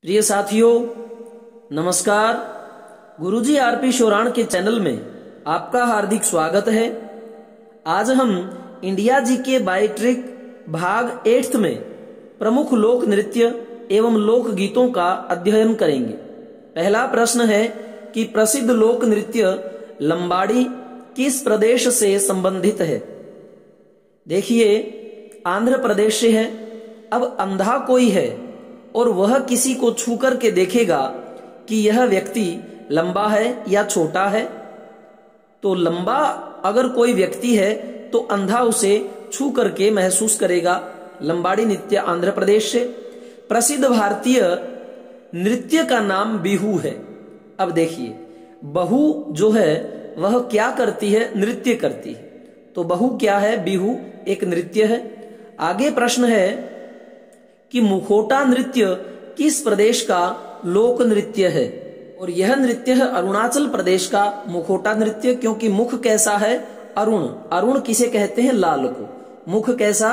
प्रिय साथियों, नमस्कार। गुरुजी आरपी शोराण के चैनल में आपका हार्दिक स्वागत है। आज हम इंडिया जी के बाय ट्रिक भाग 8 में प्रमुख लोक नृत्य एवं लोक गीतों का अध्ययन करेंगे। पहला प्रश्न है कि प्रसिद्ध लोक नृत्य लंबाड़ी किस प्रदेश से संबंधित है। देखिए, आंध्र प्रदेश से है। अब अंधा कोई है और वह किसी को छू करके देखेगा कि यह व्यक्ति लंबा है या छोटा है। तो लंबा अगर कोई व्यक्ति है तो अंधा उसे छू करके महसूस करेगा। लंबाड़ी नृत्य आंध्र प्रदेश से। प्रसिद्ध भारतीय नृत्य का नाम बिहू है। अब देखिए, बहू जो है वह क्या करती है? नृत्य करती है। तो बहू क्या है? बिहू एक नृत्य है। आगे प्रश्न है कि मुखोटा नृत्य किस प्रदेश का लोक नृत्य है। और यह नृत्य है अरुणाचल प्रदेश का मुखोटा नृत्य। क्योंकि मुख कैसा है? अरुण। अरुण किसे कहते हैं? लाल को। मुख कैसा?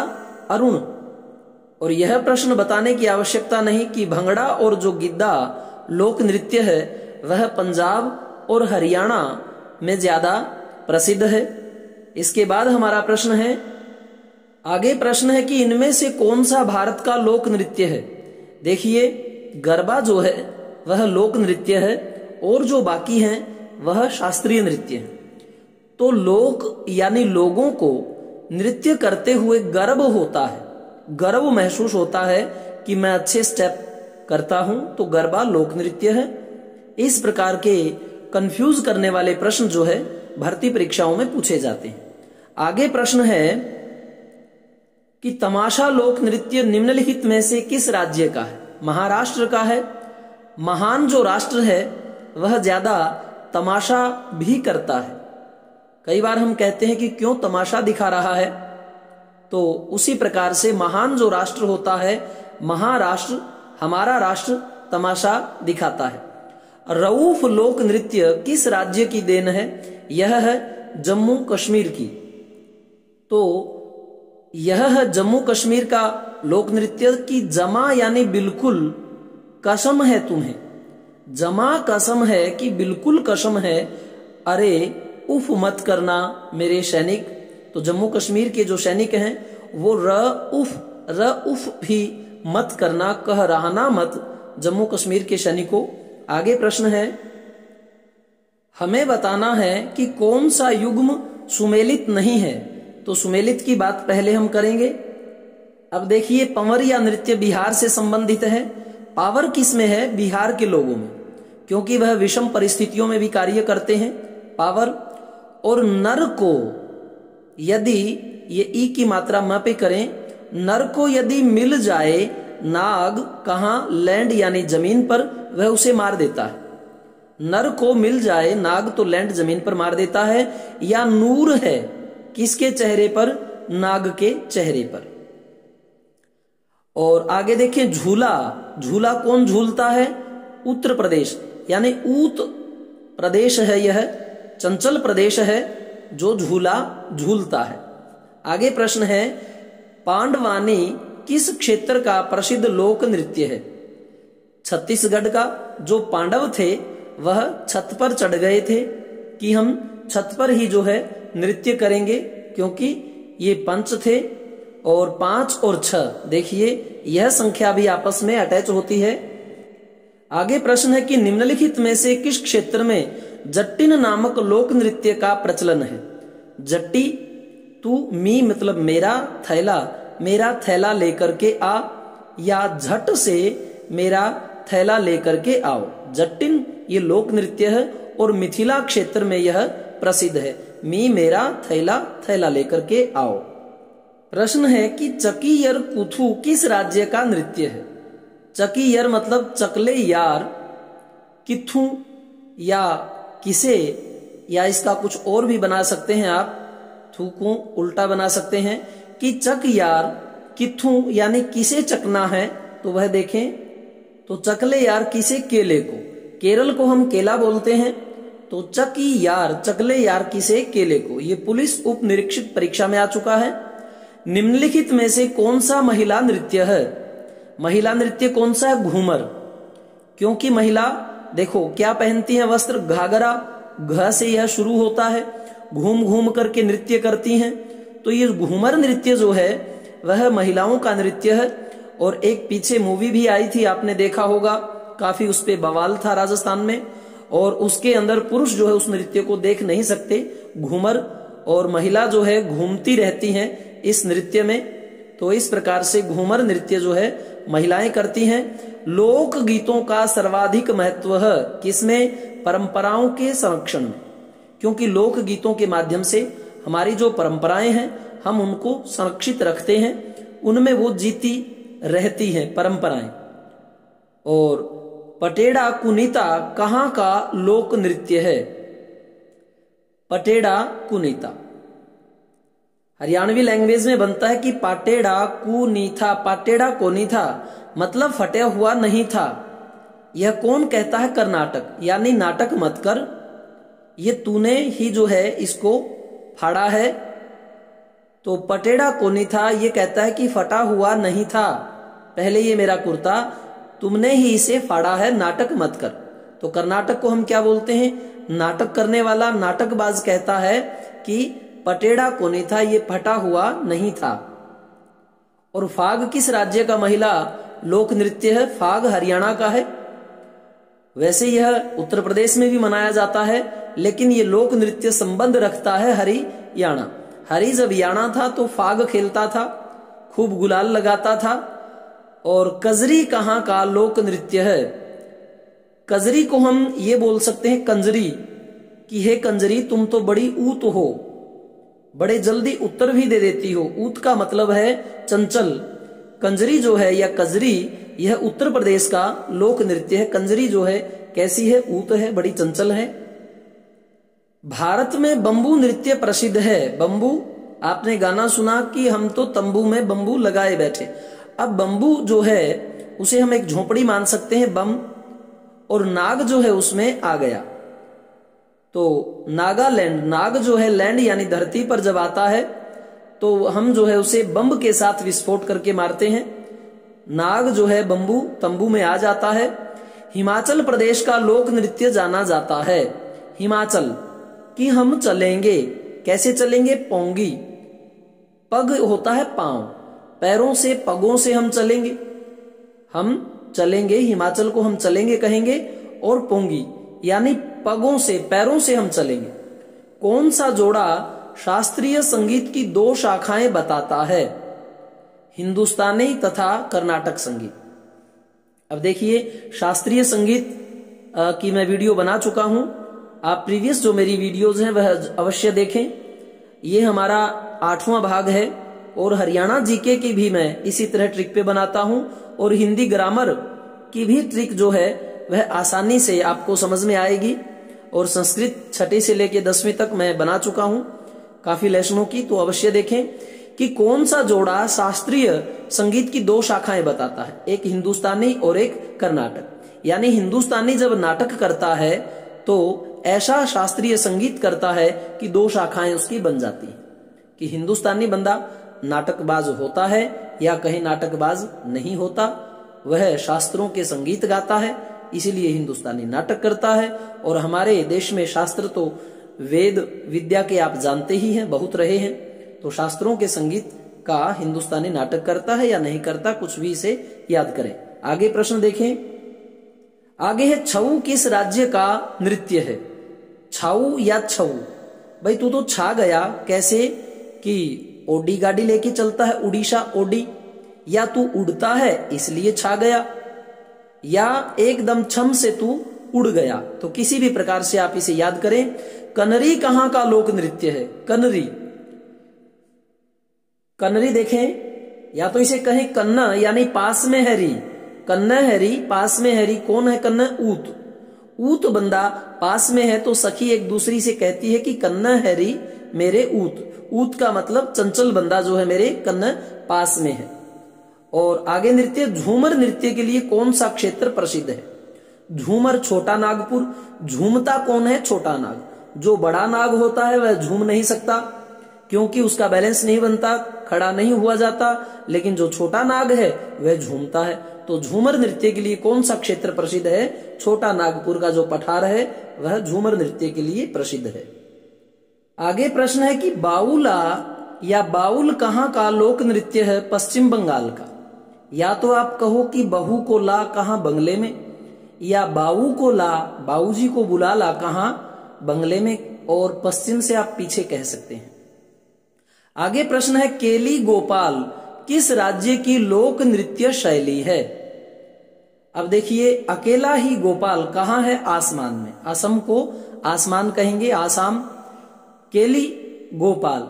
अरुण। और यह प्रश्न बताने की आवश्यकता नहीं कि भंगड़ा और जो गिद्दा लोक नृत्य है वह पंजाब और हरियाणा में ज्यादा प्रसिद्ध है। इसके बाद हमारा प्रश्न है, आगे प्रश्न है कि इनमें से कौन सा भारत का लोक नृत्य है। देखिए, गरबा जो है वह लोक नृत्य है और जो बाकी हैं वह शास्त्रीय नृत्य है। तो लोक यानी लोगों को नृत्य करते हुए गर्व होता है, गर्व महसूस होता है कि मैं अच्छे स्टेप करता हूं, तो गरबा लोक नृत्य है। इस प्रकार के कंफ्यूज करने वाले प्रश्न जो है भर्ती परीक्षाओं में पूछे जाते हैं। आगे प्रश्न है कि तमाशा लोक नृत्य निम्नलिखित में से किस राज्य का है। महाराष्ट्र का है। महान जो राष्ट्र है वह ज्यादा तमाशा भी करता है। कई बार हम कहते हैं कि क्यों तमाशा दिखा रहा है, तो उसी प्रकार से महान जो राष्ट्र होता है, महाराष्ट्र, हमारा राष्ट्र तमाशा दिखाता है। रऊफ लोक नृत्य किस राज्य की देन है। यह है जम्मू कश्मीर की। तो यह है जम्मू कश्मीर का लोक नृत्य की जमा यानी बिल्कुल कसम है तुम्हें। जमा कसम है कि बिल्कुल कसम है, अरे उफ मत करना मेरे सैनिक। तो जम्मू कश्मीर के जो सैनिक हैं वो र उफ भी मत करना, कह रहना मत जम्मू कश्मीर के सैनिकों। आगे प्रश्न है, हमें बताना है कि कौन सा युग्म सुमेलित नहीं है। तो सुमेलित की बात पहले हम करेंगे। अब देखिए, पंवरिया नृत्य बिहार से संबंधित है। पावर किस में है? बिहार के लोगों में, क्योंकि वह विषम परिस्थितियों में भी कार्य करते हैं। पावर। और नर को यदि, ये ई की मात्रा म पे करें, नर को यदि मिल जाए नाग, कहां? लैंड यानी जमीन पर, वह उसे मार देता है। नर को मिल जाए नाग तो लैंड जमीन पर मार देता है। या नूर है किसके चेहरे पर? नाग के चेहरे पर। और आगे देखिए, झूला। झूला कौन झूलता है? उत्तर प्रदेश यानी ऊत प्रदेश है, यह चंचल प्रदेश है जो झूला झूलता है। आगे प्रश्न है, पांडवानी किस क्षेत्र का प्रसिद्ध लोक नृत्य है। छत्तीसगढ़ का। जो पांडव थे वह छत पर चढ़ गए थे कि हम छत पर ही जो है नृत्य करेंगे, क्योंकि ये पंच थे और 5 और 6, देखिए यह संख्या भी आपस में अटैच होती है। आगे प्रश्न है कि निम्नलिखित में से किस क्षेत्र में जट्टिन नामक लोक नृत्य का प्रचलन है। जट्टी, तू मी मतलब मेरा, थैला, मेरा थैला लेकर के आ, या झट से मेरा थैला लेकर के आओ। जट्टिन ये लोक नृत्य है और मिथिला क्षेत्र में यह प्रसिद्ध है। मी मेरा थैला, थैला लेकर के आओ। प्रश्न है कि चकीयर कुथू किस राज्य का नृत्य है। चकीयर मतलब चकले यार, किथू या किसे, या इसका कुछ और भी बना सकते हैं आप, थू को उल्टा बना सकते हैं कि चक यार किथू यानी किसे चकना है। तो वह देखें, तो चकले यार किसे? केले को। केरल को हम केला बोलते हैं, तो चकी यार, चकले यार किसे? केले को। ये पुलिस उप निरीक्षक परीक्षा में आ चुका है। निम्नलिखित में से कौन सा महिला नृत्य है। महिला नृत्य कौन सा है? घूमर। क्योंकि महिला देखो क्या पहनती है वस्त्र, घाघरा, घ से यह शुरू होता है, घूम घूम करके नृत्य करती हैं। तो ये घूमर नृत्य जो है वह महिलाओं का नृत्य है। और एक पीछे मूवी भी आई थी, आपने देखा होगा, काफी उस पे बवाल था राजस्थान में, और उसके अंदर पुरुष जो है उस नृत्य को देख नहीं सकते, घूमर, और महिला जो है घूमती रहती हैं इस नृत्य में। तो इस प्रकार से घूमर नृत्य जो है महिलाएं करती हैं। लोक गीतों का सर्वाधिक महत्व है किसमें? परंपराओं के संरक्षण में, क्योंकि लोक गीतों के माध्यम से हमारी जो परंपराएं हैं हम उनको संरक्षित रखते हैं, उनमें वो जीती रहती हैं परंपराएं। और पटेड़ा कुनीता कहां का लोक नृत्य है? पटेड़ा कुनीता हरियाणवी लैंग्वेज में बनता है कि पाटेड़ा कुनीथा, पाटेड़ा कोनीथा मतलब फटा हुआ नहीं था। यह कौन कहता है? कर्नाटक। यानी नाटक मत कर, ये तूने ही जो है इसको फाड़ा है। तो पटेड़ा कोनीथा ये कहता है कि फटा हुआ नहीं था, पहले ये मेरा कुर्ता, तुमने ही इसे फाड़ा है, नाटक मत कर। तो कर्नाटक को हम क्या बोलते हैं? नाटक करने वाला नाटकबाज कहता है कि पटेड़ा कोनीथा ये फटा हुआ नहीं था। और फाग किस राज्य का महिला लोक नृत्य है? फाग हरियाणा का है। वैसे यह उत्तर प्रदेश में भी मनाया जाता है, लेकिन ये लोक नृत्य संबंध रखता है हरियाणा। हरि जब याना था तो फाग खेलता था, खूब गुलाल लगाता था। और कजरी कहां का लोक नृत्य है? कजरी को हम ये बोल सकते हैं कंजरी, कि हे कंजरी तुम तो बड़ी ऊत हो, बड़े जल्दी उत्तर भी दे देती हो। ऊत का मतलब है चंचल। कंजरी जो है या कजरी यह उत्तर प्रदेश का लोक नृत्य है। कंजरी जो है कैसी है? ऊत है, बड़ी चंचल है। भारत में बंबू नृत्य प्रसिद्ध है। बंबू, आपने गाना सुना कि हम तो तंबू में बंबू लगाए बैठे। अब बंबू जो है उसे हम एक झोपड़ी मान सकते हैं, बम, और नाग जो है उसमें आ गया। तो नागालैंड, नाग जो है लैंड यानी धरती पर जब आता है तो हम जो है उसे बम के साथ विस्फोट करके मारते हैं। नाग जो है बंबू तंबू में आ जाता है। हिमाचल प्रदेश का लोक नृत्य जाना जाता है हिमाचल कि हम चलेंगे। कैसे चलेंगे? पोंगी। पग होता है पांव, पैरों से, पगों से हम चलेंगे। हम चलेंगे, हिमाचल को हम चलेंगे कहेंगे। और पोंगी यानी पगों से, पैरों से हम चलेंगे। कौन सा जोड़ा शास्त्रीय संगीत की दो शाखाएं बताता है? हिंदुस्तानी तथा कर्नाटक संगीत। अब देखिए, शास्त्रीय संगीत की मैं वीडियो बना चुका हूं, आप प्रीवियस जो मेरी वीडियोज हैं वह अवश्य देखें। ये हमारा 8वां भाग है। और हरियाणा जीके की भी मैं इसी तरह ट्रिक पे बनाता हूं, और हिंदी ग्रामर की भी ट्रिक जो है वह आसानी से आपको समझ में आएगी। और संस्कृत 6ठी से लेकर 10वीं तक मैं बना चुका हूं काफी लेसनों की, तो अवश्य देखें कि कौन सा जोड़ा शास्त्रीय संगीत की दो शाखाएं बताता है, एक हिंदुस्तानी और एक कर्नाटक। यानी हिंदुस्तानी जब नाटक करता है तो ऐसा शास्त्रीय संगीत करता है कि दो शाखाएं उसकी बन जाती हैं, कि हिंदुस्तानी बंदा नाटकबाज होता है या कहीं नाटकबाज नहीं होता, वह शास्त्रों के संगीत गाता है, इसीलिए हिंदुस्तानी नाटक करता है। और हमारे देश में शास्त्र तो वेद विद्या के आप जानते ही हैं, बहुत रहे हैं। तो शास्त्रों के संगीत का हिंदुस्तानी नाटक करता है या नहीं करता, कुछ भी इसे याद करें। आगे प्रश्न देखें। आगे है छऊ किस राज्य का नृत्य है? छाऊ या छऊ? भाई तू तो छा गया, कैसे? कि ओडी गाड़ी लेके चलता है, उड़ीसा ओडी, या तू उड़ता है इसलिए छा गया, या एकदम छम से तू उड़ गया। तो किसी भी प्रकार से आप इसे याद करें। कनरी कहां का लोक नृत्य है? कनरी, कनरी देखें, या तो इसे कहें कन्ना यानी पास में हैरी, कन्ना हैरी, पास में हैरी। कौन है कन्ना? ऊत। ऊत बंदा पास में है तो सखी एक दूसरी से कहती है कि कन्ना हैरी मेरे ऊत। ऊत का मतलब चंचल बंदा जो है मेरे कन्ना पास में है। और आगे नृत्य, झूमर नृत्य के लिए कौन सा क्षेत्र प्रसिद्ध है? झूमर छोटा नागपुर। झूमता कौन है? छोटा नाग। जो बड़ा नाग होता है वह झूम नहीं सकता, क्योंकि उसका बैलेंस नहीं बनता, खड़ा नहीं हुआ जाता। लेकिन जो छोटा नाग है वह झूमता है। तो झूमर नृत्य के लिए कौन सा क्षेत्र प्रसिद्ध है? छोटा नागपुर का जो पठार है वह झूमर नृत्य के लिए प्रसिद्ध है। आगे प्रश्न है कि बाउला या बाउल कहाँ का लोक नृत्य है? पश्चिम बंगाल का। या तो आप कहो कि बहू को ला कहाँ? बंगले में। या बाऊ को ला, बाऊजी को बुला ला कहाँ? बंगले में। और पश्चिम से आप पीछे कह सकते हैं। आगे प्रश्न है केली गोपाल किस राज्य की लोक नृत्य शैली है? अब देखिए, अकेला ही गोपाल कहाँ है? आसमान में। असम को आसमान कहेंगे, आसाम। केली गोपाल,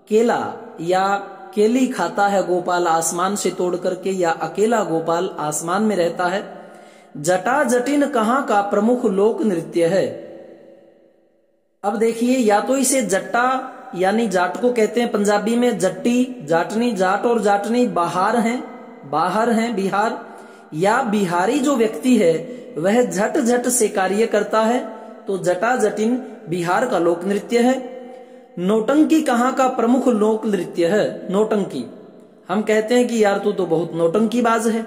केला या केली खाता है गोपाल आसमान से तोड़ करके, या अकेला गोपाल आसमान में रहता है। जटा जटिन कहाँ का प्रमुख लोक नृत्य है? अब देखिए, या तो इसे जट्टा यानी जाट को कहते हैं पंजाबी में, जट्टी, जाटनी, जाट और जाटनी बाहर हैं बिहार। या बिहारी जो व्यक्ति है वह झट झट से कार्य करता है, तो जटा जटिन बिहार का लोक नृत्य है। नौटंकी कहाँ का प्रमुख लोक नृत्य है? नौटंकी, हम कहते हैं कि यार तू तो बहुत नौटंकीबाज है।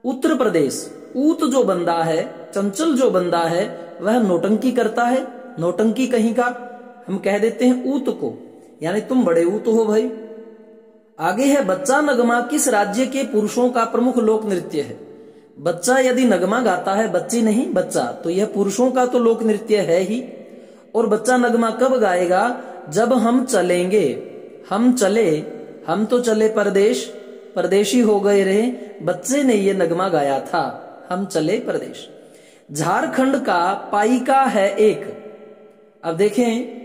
उत्तर प्रदेश, ऊत जो बंदा है, चंचल जो बंदा है वह नौटंकी करता है। नौटंकी कहीं का हम कह देते हैं ऊत को, यानी तुम बड़े ऊत हो भाई। आगे है बच्चा नगमा किस राज्य के पुरुषों का प्रमुख लोक नृत्य है? बच्चा यदि नगमा गाता है, बच्ची नहीं बच्चा, तो यह पुरुषों का तो लोक नृत्य है ही। और बच्चा नगमा कब गाएगा? जब हम चलेंगे। हम चले, हम तो चले परदेश, परदेशी हो गए रहे, बच्चे ने ये नगमा गाया था, हम चले परदेश। झारखंड का पाइका है एक। अब देखें,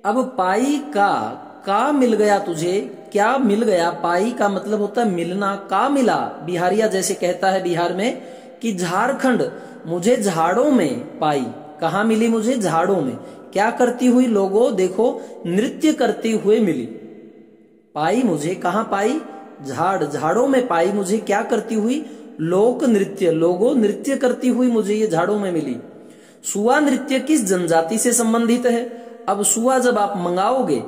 अब पाई का मिल गया तुझे, क्या मिल गया? पाई का मतलब होता है मिलना, का मिला। बिहारिया जैसे कहता है बिहार में कि झारखंड मुझे झाड़ों में पाई। कहाँ मिली मुझे? झाड़ों में। क्या करती हुई? लोगों देखो, नृत्य करती हुए मिली। पाई मुझे कहाँ पाई? झाड़ों में पाई मुझे। क्या करती हुई? लोक नृत्य, लोगों नृत्य करती हुई मुझे ये झाड़ों में मिली। सुआ नृत्य किस जनजाति से संबंधित है? अब सुआ जब आप मंगाओगे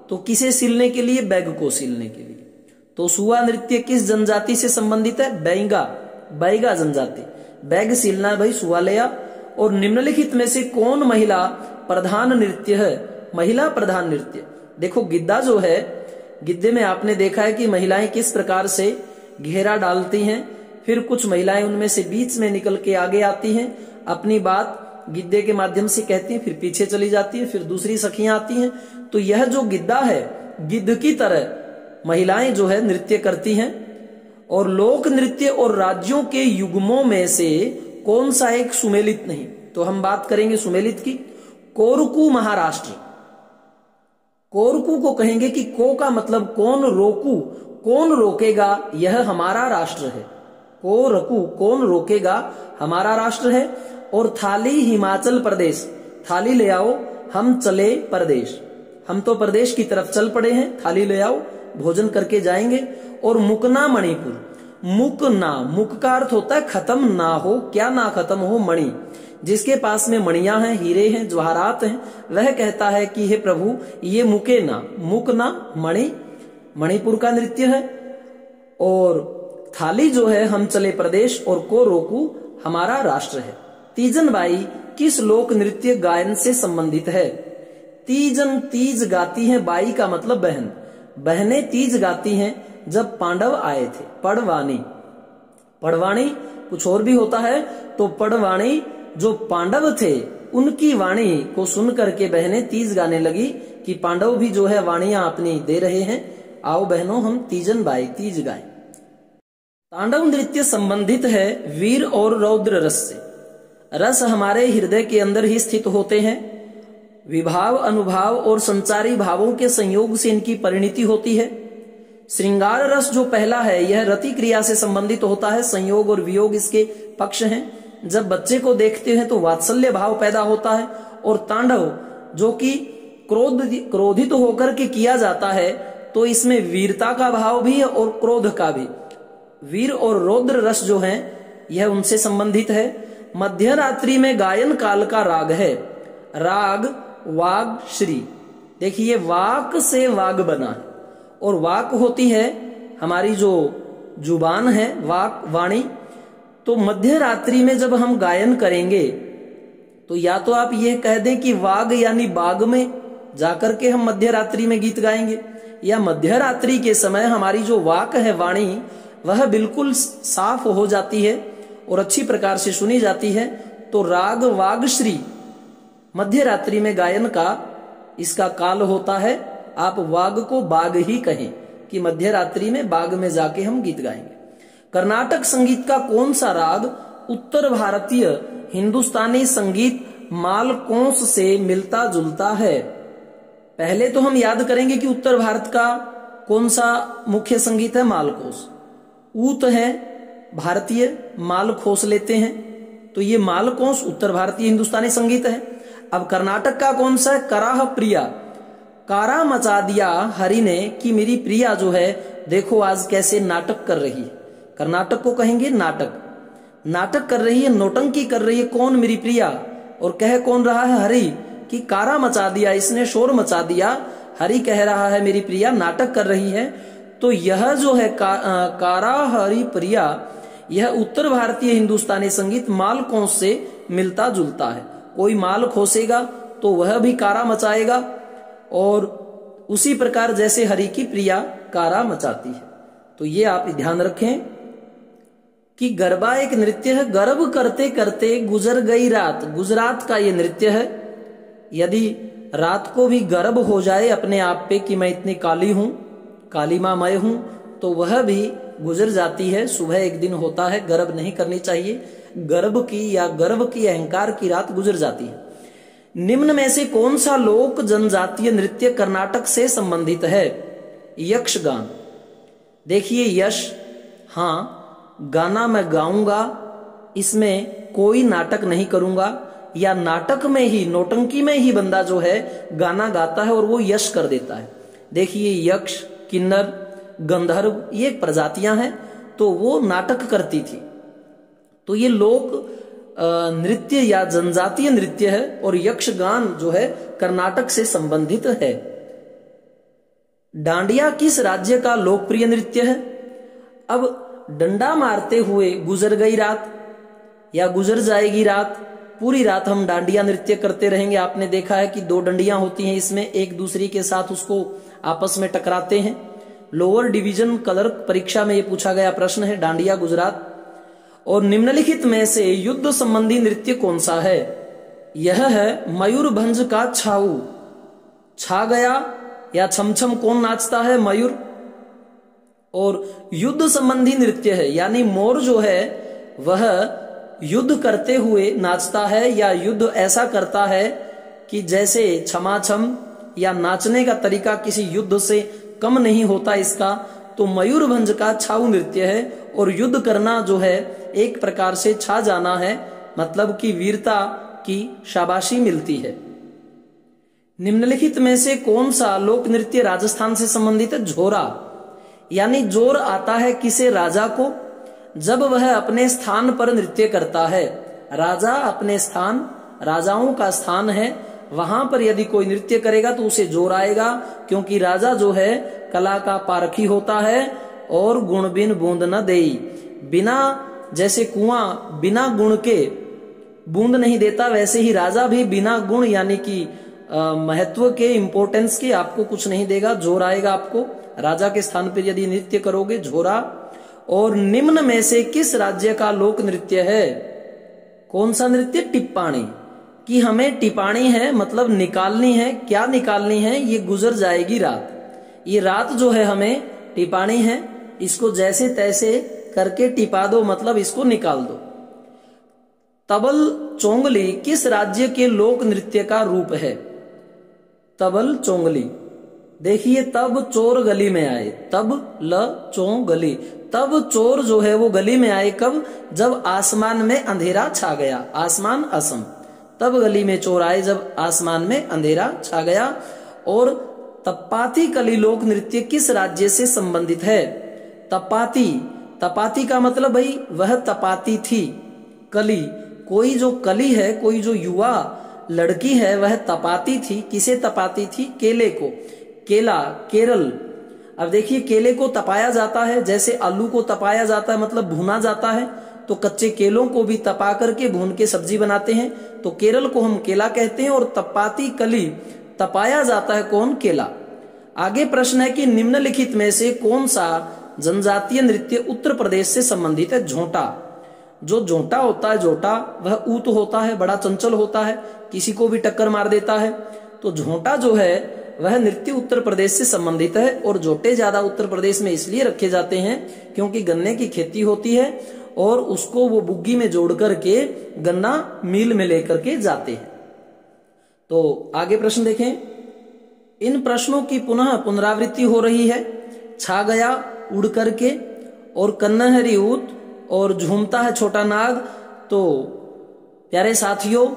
तो किसे सिलने के लिए? बैग को सिलने के लिए। तो सुआ नृत्य किस जनजाति से संबंधित है? बैगा जनजाति। बैग सिलना है भाई, सुआ ले आ। और निम्नलिखित में से कौन महिला प्रधान नृत्य है? महिला प्रधान नृत्य। देखो, गिद्दा जो है, गिद्दे में आपने देखा है कि महिलाएं किस प्रकार से घेरा डालती हैं, फिर कुछ महिलाएं उनमें से बीच में निकल के आगे आती हैं, अपनी बात गिद्दे के माध्यम से कहती हैं, फिर पीछे चली जाती है, फिर दूसरी सखियां आती हैं। तो यह जो गिद्दा है, गिद्ध की तरह महिलाएं जो है नृत्य करती हैं। और लोक नृत्य और राज्यों के युग्मों में से कौन सा एक सुमेलित नहीं? तो हम बात करेंगे सुमेलित की। कोरकू महाराष्ट्र। कोरकू को कहेंगे कि को का मतलब कौन, रोकू कौन रोकेगा, यह हमारा राष्ट्र है। कोरकू कौन रोकेगा, हमारा राष्ट्र है। और थाली हिमाचल प्रदेश। थाली ले आओ, हम चले परदेश। हम तो प्रदेश की तरफ चल पड़े हैं, थाली ले आओ, भोजन करके जाएंगे। और मुकना मणिपुर। मुकना, मुक का अर्थ होता है खत्म ना हो, क्या ना खत्म हो? मणि। जिसके पास में मणियां हैं, हीरे हैं, जवाहरात हैं, वह कहता है कि हे प्रभु ये मुके ना, मुकना मणि मणिपुर का नृत्य है। और थाली जो है हम चले प्रदेश, और को रोकू हमारा राष्ट्र है। तीजन बाई किस लोक नृत्य गायन से संबंधित है? तीजन तीज गाती हैं, बाई का मतलब बहन। बहनें तीज गाती हैं जब पांडव आए थे। पड़वानी, पड़वाणी कुछ और भी होता है, तो पड़वाणी जो पांडव थे उनकी वाणी को सुन करके बहनें तीज गाने लगी कि पांडव भी जो है वाणियां अपनी दे रहे हैं, आओ बहनों हम तीजन बाई तीज गाएं। तांडव नृत्य संबंधित है वीर और रौद्र रस से। रस हमारे हृदय के अंदर ही स्थित होते हैं। विभाव, अनुभाव और संचारी भावों के संयोग से इनकी परिणति होती है। श्रृंगार रस जो पहला है, यह रति क्रिया से संबंधित होता है। संयोग और वियोग इसके पक्ष हैं। जब बच्चे को देखते हैं तो वात्सल्य भाव पैदा होता है। और तांडव जो कि क्रोधित होकर के किया जाता है, तो इसमें वीरता का भाव भी है और क्रोध का भी। वीर और रौद्र रस जो हैं, यह उनसे संबंधित है। मध्य रात्रि में गायन काल का राग है। राग वाग श्री। देखिए वाक से वाग बना है, और वाक होती है हमारी जो जुबान है, वाक वाणी। तो मध्य रात्रि में जब हम गायन करेंगे तो या तो आप ये कह दें कि वाग यानी बाग में जाकर के हम मध्य रात्रि में गीत गाएंगे, या मध्य रात्रि के समय हमारी जो वाक है, वाणी, वह बिल्कुल साफ हो जाती है और अच्छी प्रकार से सुनी जाती है। तो राग वाग श्री मध्य रात्रि में गायन का इसका काल होता है। आप वाग को बाग ही कहें कि मध्य रात्रि में बाग में जाके हम गीत गाएंगे। कर्नाटक संगीत का कौन सा राग उत्तर भारतीय हिंदुस्तानी संगीत मालकोंस से मिलता जुलता है? पहले तो हम याद करेंगे कि उत्तर भारत का कौन सा मुख्य संगीत है, मालकोस। ऊत है भारतीय, मालकोस लेते हैं, तो ये मालकोस उत्तर भारतीय हिंदुस्तानी संगीत है। अब कर्नाटक का कौन सा है, कराह प्रिया, कारा मचा दिया हरि ने कि मेरी प्रिया जो है देखो आज कैसे नाटक कर रही है। कर्नाटक को कहेंगे नाटक, नाटक कर रही है, नौटंकी कर रही है। कौन, मेरी प्रिया। और कह कौन रहा है, हरि, कि कारा मचा दिया, इसने शोर मचा दिया। हरि कह रहा है मेरी प्रिया नाटक कर रही है। तो यह जो है कारा हरि प्रिया, यह उत्तर भारतीय हिंदुस्तानी संगीत मालकोंस से मिलता जुलता है। कोई माल खोसेगा तो वह भी कारा मचाएगा, और उसी प्रकार जैसे हरि की प्रिया कारा मचाती है। तो ये आप ध्यान रखें कि गरबा एक नृत्य है। गर्व करते करते गुजर गई रात, गुजरात का ये नृत्य है। यदि रात को भी गर्व हो जाए अपने आप पे कि मैं इतनी काली हूं, कालीमामय हूं, तो वह भी गुजर जाती है। सुबह एक दिन होता है, गर्व नहीं करनी चाहिए। गर्व की या गर्व की, अहंकार की रात गुजर जाती है। निम्न में से कौन सा लोक जनजातीय नृत्य कर्नाटक से संबंधित है? यक्षगान। देखिए यश, हाँ, गाना मैं गाऊंगा, इसमें कोई नाटक नहीं करूंगा, या नाटक में ही, नौटंकी में ही बंदा जो है गाना गाता है और वो यश कर देता है। देखिए यक्ष, किन्नर, गंधर्व, ये प्रजातियां हैं, तो वो नाटक करती थी। तो ये लोक नृत्य या जनजातीय नृत्य है, और यक्षगान जो है कर्नाटक से संबंधित है। डांडिया किस राज्य का लोकप्रिय नृत्य है? अब डंडा मारते हुए गुजर गई रात या गुजर जाएगी रात, पूरी रात हम डांडिया नृत्य करते रहेंगे। आपने देखा है कि दो डंडियां होती हैं, इसमें एक दूसरी के साथ उसको आपस में टकराते हैं। लोअर डिवीजन क्लर्क परीक्षा में यह पूछा गया प्रश्न है, डांडिया गुजरात। और निम्नलिखित में से युद्ध संबंधी नृत्य कौन सा है? यह है मयूरभंज का छाऊ। छा गया या छमछम कौन नाचता है? मयूर। और युद्ध संबंधी नृत्य है, यानी मोर जो है वह युद्ध करते हुए नाचता है, या युद्ध ऐसा करता है कि जैसे छमाछम या नाचने का तरीका किसी युद्ध से कम नहीं होता इसका। तो मयूरभंज का छाऊ नृत्य है, और युद्ध करना जो है एक प्रकार से छा जाना है, मतलब कि वीरता की शाबाशी मिलती है। निम्नलिखित में से कौन सा लोक नृत्य राजस्थान से संबंधित है? झोरा, यानी जोर आता है किसे? राजा को, जब वह अपने स्थान पर नृत्य करता है। राजा अपने स्थान, राजाओं का स्थान है, वहां पर यदि कोई नृत्य करेगा तो उसे जोर आएगा, क्योंकि राजा जो है कला का पारखी होता है। और गुण बिन बूंद न देई, बिना, जैसे कुआं बिना गुण के बूंद नहीं देता, वैसे ही राजा भी बिना गुण यानी कि महत्व के, इंपोर्टेंस के आपको कुछ नहीं देगा। जोर आएगा आपको राजा के स्थान पर यदि नृत्य करोगे, झोरा। और निम्न में से किस राज्य का लोक नृत्य है? कौन सा नृत्य? टिप्पाणी, कि हमें टिपाणी है, मतलब निकालनी है। क्या निकालनी है? ये गुजर जाएगी रात। ये रात जो है हमें टिपाणी है, इसको जैसे तैसे करके टिपा दो, मतलब इसको निकाल दो। तबल चोंगली किस राज्य के लोक नृत्य का रूप है? तबल चोंगली। देखिए तब चोर गली में आए, तब ल चोंगली, तब चोर जो है वो गली में आए कब? जब आसमान में अंधेरा छा गया। आसमान असम, तब गली में चोर आए जब आसमान में अंधेरा छा गया। और तपाती कली लोक नृत्य किस राज्य से संबंधित है? तपाती, तपाती का मतलब भाई वह तपाती थी। कली, कोई जो कली है, कोई जो युवा लड़की है वह तपाती थी, किसे तपाती थी? केले को। केला, केरल। अब देखिए केले को तपाया जाता है, जैसे आलू को तपाया जाता है मतलब भुना जाता है, तो कच्चे केलों को भी तपा करके भून के सब्जी बनाते हैं, तो केरल को हम केला कहते हैं। और तपाती कली, तपाया जाता है कौन? केला। आगे प्रश्न है कि निम्नलिखित में से कौन सा जनजातीय नृत्य उत्तर प्रदेश से संबंधित है? झोंटा। जो झोंटा होता है, झोंटा वह ऊत होता है, बड़ा चंचल होता है, किसी को भी टक्कर मार देता है। तो झोंटा जो है वह नृत्य उत्तर प्रदेश से संबंधित है। और झोंटे ज्यादा उत्तर प्रदेश में इसलिए रखे जाते हैं क्योंकि गन्ने की खेती होती है और उसको वो बुग्गी में जोड़ करके गन्ना मिल में लेकर के जाते हैं। तो आगे प्रश्न देखें। इन प्रश्नों की पुनः पुनरावृत्ति हो रही है। छा गया उड़ करके, और कन्नहरी ऊत, और झूमता है छोटा नाग। तो प्यारे साथियों,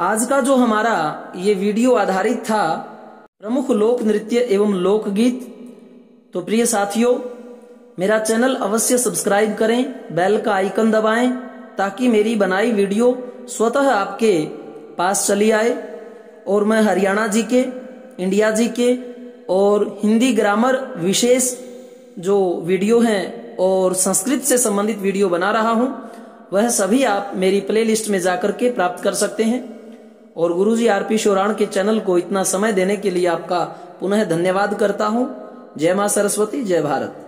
आज का जो हमारा ये वीडियो आधारित था प्रमुख लोक नृत्य एवं लोकगीत, तो प्रिय साथियों मेरा चैनल अवश्य सब्सक्राइब करें, बेल का आइकन दबाएं ताकि मेरी बनाई वीडियो स्वतः आपके पास चली आए। और मैं हरियाणा जी के, इंडिया जी के और हिंदी ग्रामर विशेष जो वीडियो हैं और संस्कृत से संबंधित वीडियो बना रहा हूं, वह सभी आप मेरी प्लेलिस्ट में जाकर के प्राप्त कर सकते हैं। और गुरुजी आरपी शोराण के चैनल को इतना समय देने के लिए आपका पुनः धन्यवाद करता हूं। जय मां सरस्वती, जय भारत।